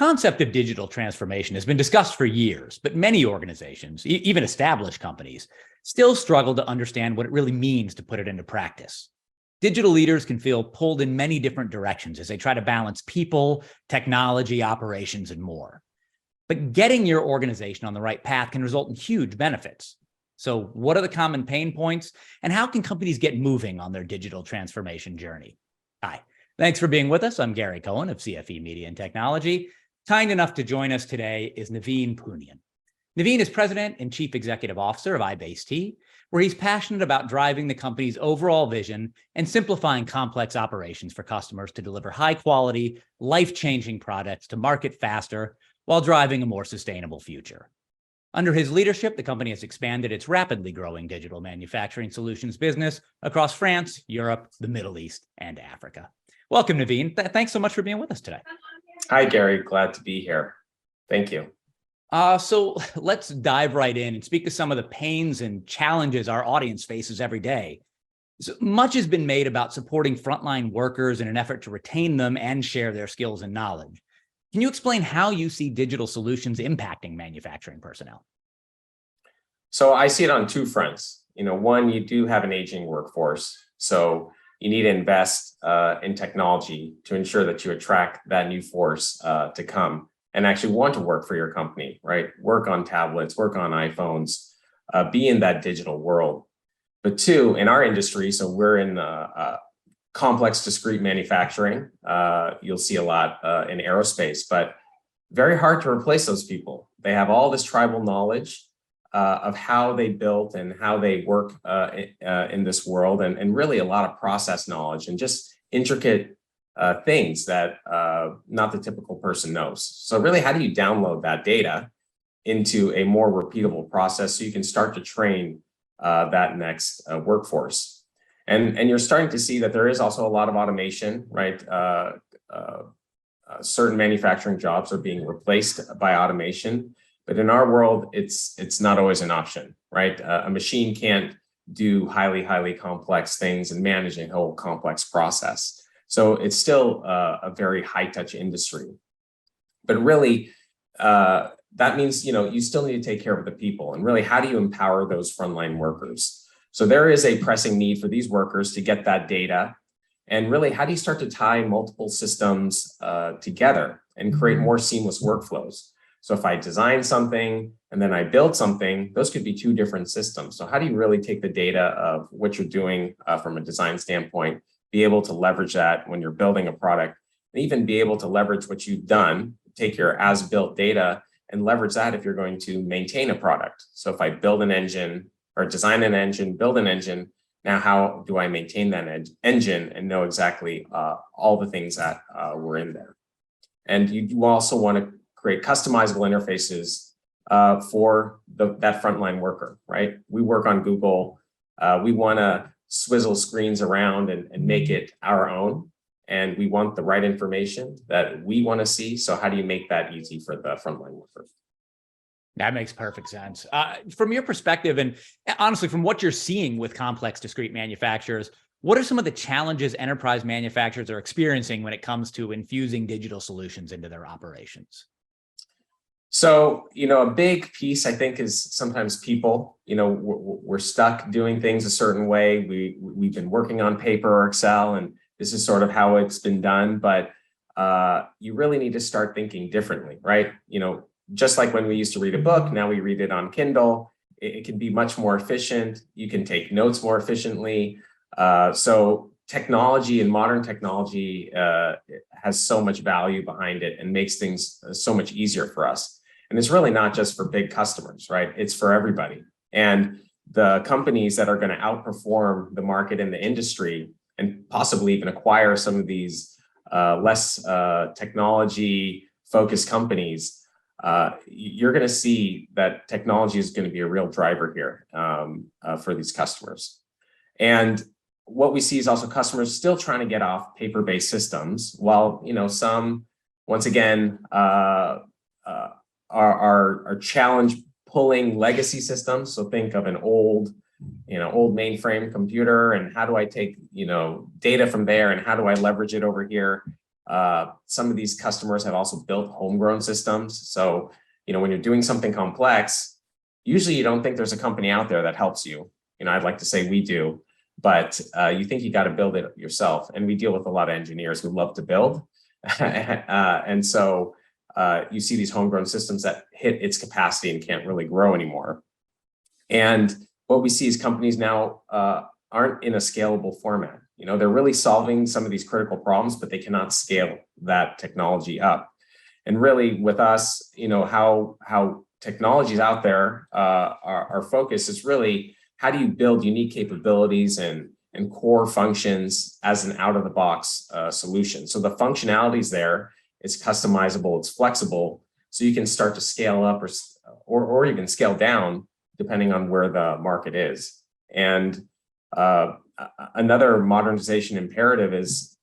concept of digital transformation has been discussed for years, but many organizations, even established companies, still struggle to understand what it really means to put it into practice. Digital leaders can feel pulled in many different directions as they try to balance people, technology, operations, and more. But getting your organization on the right path can result in huge benefits. So what are the common pain points, and how can companies get moving on their digital transformation journey? Hi, thanks for being with us. I'm Gary Cohen of CFE Media and Technology. Kind enough to join us today is Naveen Poonian. Naveen is President and Chief Executive Officer of iBase-t, where he's passionate about driving the company's overall vision and simplifying complex operations for customers to deliver high-quality, life-changing products to market faster while driving a more sustainable future. Under his leadership, the company has expanded its rapidly growing digital manufacturing solutions business across France, Europe, the Middle East, and Africa. Welcome, Naveen. Thanks so much for being with us today. Hi, Gary. Glad to be here. Thank you. So let's dive right in and speak to some of the pains and challenges our audience faces every day. So much has been made about supporting frontline workers in an effort to retain them and share their skills and knowledge. Can you explain how you see digital solutions impacting manufacturing personnel? So I see it on two fronts. One, you do have an aging workforce. So you need to invest in technology to ensure that you attract that new force to come and actually want to work for your company, right? Work on tablets, work on iPhones, be in that digital world. But two, in our industry, so we're in complex discrete manufacturing. You'll see a lot in aerospace, but very hard to replace those people. They have all this tribal knowledge of how they built and how they work in this world, and really a lot of process knowledge and just intricate things that not the typical person knows. So really, how do you download that data into a more repeatable process so you can start to train that next workforce? And you're starting to see that there is also a lot of automation, right? Certain manufacturing jobs are being replaced by automation. But in our world, it's not always an option, right? A machine can't do highly complex things and manage a whole complex process. So it's still a very high-touch industry. But really, that means you still need to take care of the people. And really, how do you empower those frontline workers? So there is a pressing need for these workers to get that data. And really, how do you start to tie multiple systems together and create more seamless workflows? So if I design something and then I build something, those could be two different systems. So how do you really take the data of what you're doing from a design standpoint, be able to leverage that when you're building a product, and even be able to leverage what you've done, take your as-built data and leverage that if you're going to maintain a product. So if I build an engine or design an engine, build an engine, now how do I maintain that engine and know exactly all the things that were in there? And you also want to create customizable interfaces for that frontline worker, right? We work on Google. We want to swizzle screens around and make it our own. And we want the right information that we want to see. So how do you make that easy for the frontline worker? That makes perfect sense. From your perspective, and honestly, from what you're seeing with complex discrete manufacturers, what are some of the challenges enterprise manufacturers are experiencing when it comes to infusing digital solutions into their operations? So, a big piece, I think, is sometimes people. We're stuck doing things a certain way. We've been working on paper or Excel, and this is sort of how it's been done. But you really need to start thinking differently, right? Just like when we used to read a book, now we read it on Kindle. It can be much more efficient. You can take notes more efficiently. So technology and modern technology has so much value behind it and makes things so much easier for us. And it's really not just for big customers, right? It's for everybody. And the companies that are going to outperform the market in the industry and possibly even acquire some of these less technology-focused companies, you're going to see that technology is going to be a real driver here for these customers. And what we see is also customers still trying to get off paper-based systems, while some, once again, are challenged pulling legacy systems. So think of an old mainframe computer, and how do I take data from there and how do I leverage it over here? Some of these customers have also built homegrown systems. So, when you're doing something complex, usually you don't think there's a company out there that helps you. I'd like to say we do, but you think you got to build it yourself. And we deal with a lot of engineers who love to build. And so you see these homegrown systems that hit its capacity and can't really grow anymore. And what we see is companies now aren't in a scalable format. They're really solving some of these critical problems, but they cannot scale that technology up. And really with us, how technology is out there, our focus is really how do you build unique capabilities and core functions as an out-of-the-box solution. So the functionality is there, it's customizable, it's flexible, so you can start to scale up or even scale down depending on where the market is. And another modernization imperative is,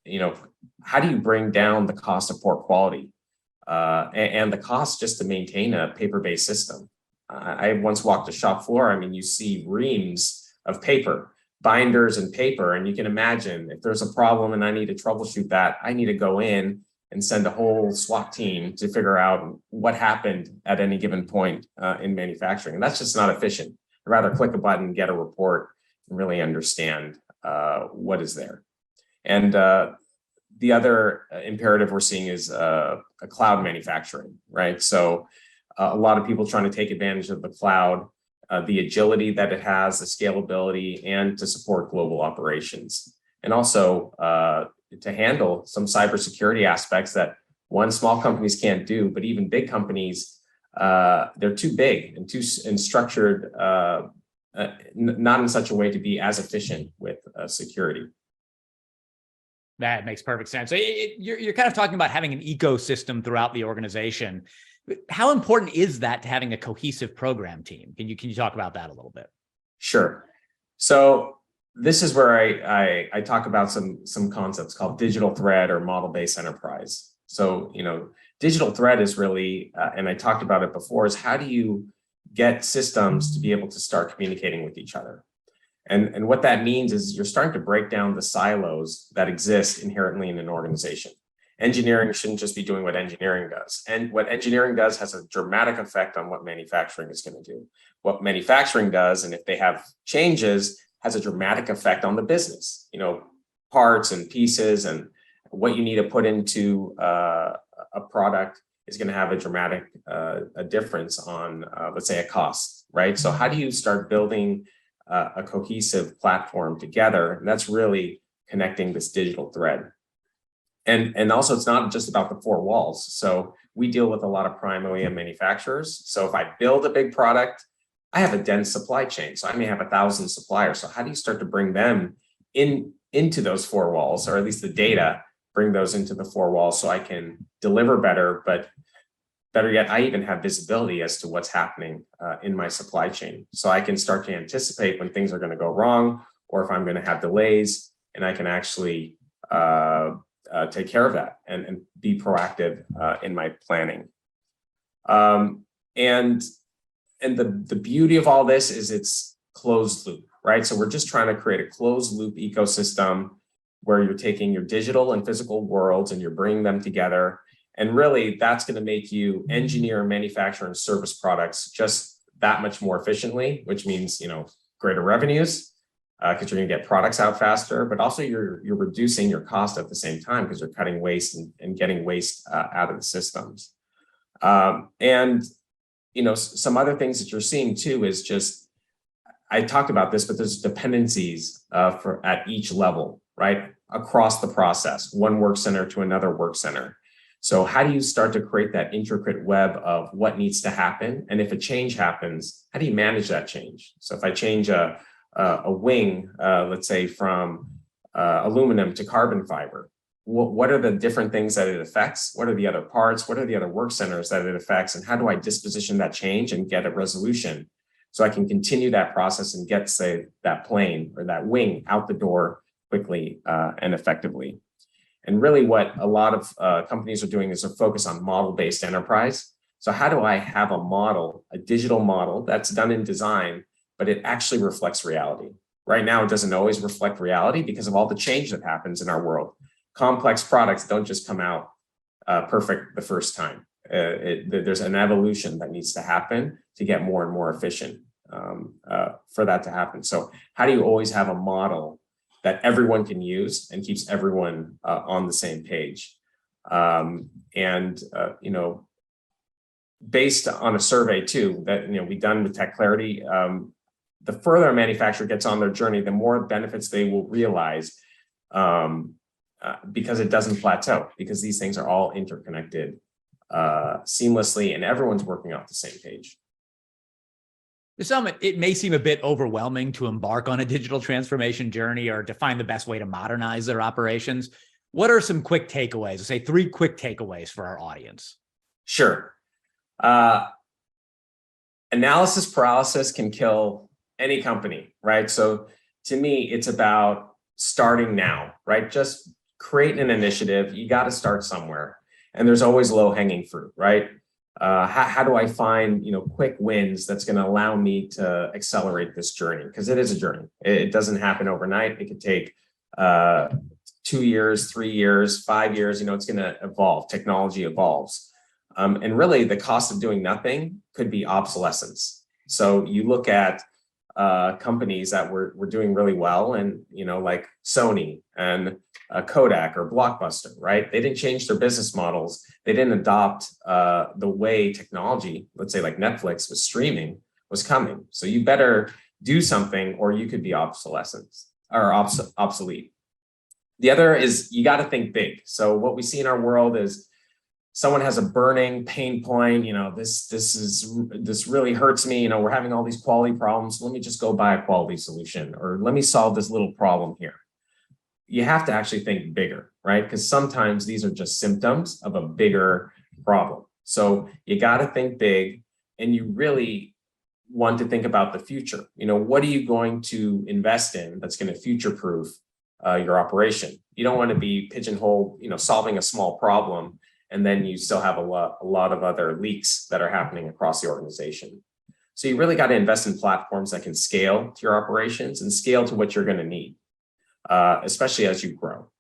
how do you bring down the cost of poor quality and the cost just to maintain a paper-based system? I once walked the shop floor. You see reams of paper, binders and paper, and you can imagine if there's a problem and I need to troubleshoot that, I need to go in and send a whole SWAT team to figure out what happened at any given point in manufacturing. And that's just not efficient. I'd rather click a button, get a report, and really understand what is there. And the other imperative we're seeing is a cloud manufacturing, right? So a lot of people trying to take advantage of the cloud, the agility that it has, the scalability, and to support global operations. And also to handle some cybersecurity aspects that small companies can't do, but even big companies, they're too big and structured, not in such a way to be as efficient with security. That makes perfect sense. So you're kind of talking about having an ecosystem throughout the organization. How important is that to having a cohesive program team? Can you talk about that a little bit? Sure. So this is where I talk about some concepts called digital thread or model-based enterprise. So, digital thread is really, and I talked about it before, is how do you get systems to be able to start communicating with each other? And what that means is you're starting to break down the silos that exist inherently in an organization. Engineering shouldn't just be doing what engineering does. And what engineering does has a dramatic effect on what manufacturing is going to do. What manufacturing does, and if they have changes, has a dramatic effect on the business. Parts and pieces and what you need to put into a product is going to have a dramatic a difference on, let's say, a cost, right? So how do you start building a cohesive platform together? And that's really connecting this digital thread. And also, it's not just about the four walls. So we deal with a lot of prime OEM manufacturers. So if I build a big product, I have a dense supply chain. So I may have 1,000 suppliers. So how do you start to bring them into those four walls, or at least the data, bring those into the four walls so I can deliver better, but better yet, I even have visibility as to what's happening in my supply chain. So I can start to anticipate when things are going to go wrong, or if I'm going to have delays, and I can actually take care of that and be proactive in my planning. And the beauty of all this is it's closed loop, right? So we're just trying to create a closed loop ecosystem where you're taking your digital and physical worlds and you're bringing them together. And really, that's going to make you engineer, manufacture, and service products just that much more efficiently, which means, greater revenues, because you're going to get products out faster, but also you're reducing your cost at the same time because you're cutting waste and getting waste out of the systems. And some other things that you're seeing too is just, I talked about this, but there's dependencies at each level, right? Across the process, one work center to another work center. So how do you start to create that intricate web of what needs to happen? And if a change happens, how do you manage that change? So if I change a wing, let's say from aluminum to carbon fiber, what are the different things that it affects? What are the other parts? What are the other work centers that it affects? And how do I disposition that change and get a resolution so I can continue that process and get, say, that plane or that wing out the door quickly and effectively? And really what a lot of companies are doing is a focus on model-based enterprise. So how do I have a model, a digital model that's done in design, but it actually reflects reality? Right now, it doesn't always reflect reality because of all the change that happens in our world. complex products don't just come out perfect the first time. There's an evolution that needs to happen to get more and more efficient for that to happen. So how do you always have a model that everyone can use and keeps everyone on the same page? Based on a survey too that we've done with Tech Clarity, the further a manufacturer gets on their journey, the more benefits they will realize, because it doesn't plateau, because these things are all interconnected seamlessly, and everyone's working off the same page. To some, it may seem a bit overwhelming to embark on a digital transformation journey or to find the best way to modernize their operations. What are some quick takeaways? Let's say 3 quick takeaways for our audience. Sure. Analysis paralysis can kill any company, right? So to me, it's about starting now, right? Just create an initiative. You got to start somewhere, and there's always low-hanging fruit, right? How do I find quick wins that's going to allow me to accelerate this journey? Because it is a journey. It doesn't happen overnight. It could take 2 years, 3 years, 5 years. It's going to evolve. Technology evolves. And really, the cost of doing nothing could be obsolescence. So you look at companies that were doing really well, and like Sony and Kodak or Blockbuster, right? They didn't change their business models. They didn't adopt the way technology, let's say like Netflix was streaming, was coming. So you better do something, or you could be obsolescence or obsolete. The other is you got to think big. So what we see in our world is someone has a burning pain point. This really hurts me. We're having all these quality problems. Let me just go buy a quality solution, or let me solve this little problem here. You have to actually think bigger, right? Because sometimes these are just symptoms of a bigger problem. So you got to think big, and you really want to think about the future. What are you going to invest in that's going to future-proof your operation? You don't want to be pigeonholed, solving a small problem, and then you still have a lot of other leaks that are happening across the organization. So you really got to invest in platforms that can scale to your operations and scale to what you're going to need, especially as you grow.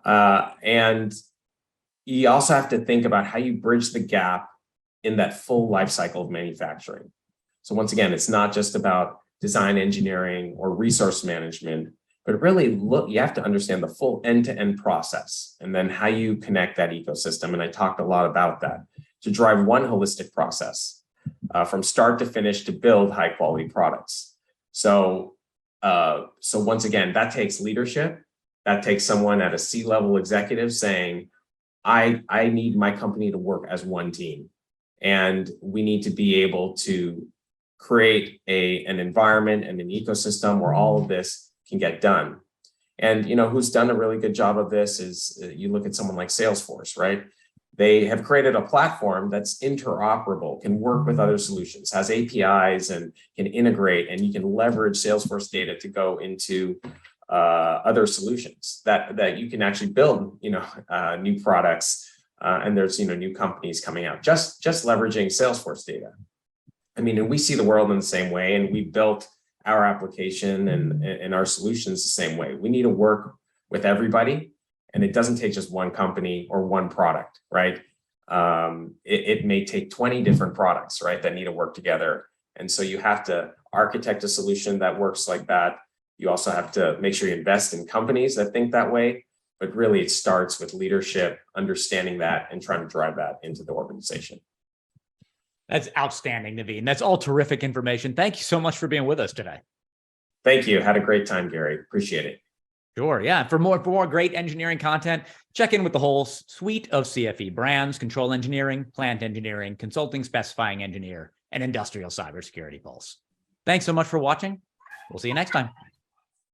And you also have to think about how you bridge the gap in that full life cycle of manufacturing. So once again, it's not just about design engineering or resource management, but really you have to understand the full end-to-end process, and then how you connect that ecosystem. And I talked a lot about that to drive one holistic process from start to finish to build high quality products. So once again, that takes leadership. That takes someone at a C-level executive saying, I need my company to work as one team. And we need to be able to create an environment and an ecosystem where all of this can get done. And who's done a really good job of this is you look at someone like Salesforce, right? They have created a platform that's interoperable, can work with other solutions, has APIs, and can integrate, and you can leverage Salesforce data to go into other solutions that you can actually build, new products, and there's new companies coming out just leveraging Salesforce data. I mean, and we see the world in the same way, and we built our application and our solutions the same way. We need to work with everybody, and it doesn't take just one company or one product, right? It may take 20 different products, right, that need to work together. And so you have to architect a solution that works like that. You also have to make sure you invest in companies that think that way. But really, it starts with leadership, understanding that, and trying to drive that into the organization. That's outstanding, Naveen. That's all terrific information. Thank you so much for being with us today. Thank you. Had a great time, Gary. Appreciate it. Sure. Yeah. For more great engineering content, check in with the whole suite of CFE brands: control engineering, plant engineering, consulting, specifying engineer, and industrial cybersecurity pulse. Thanks so much for watching. We'll see you next time.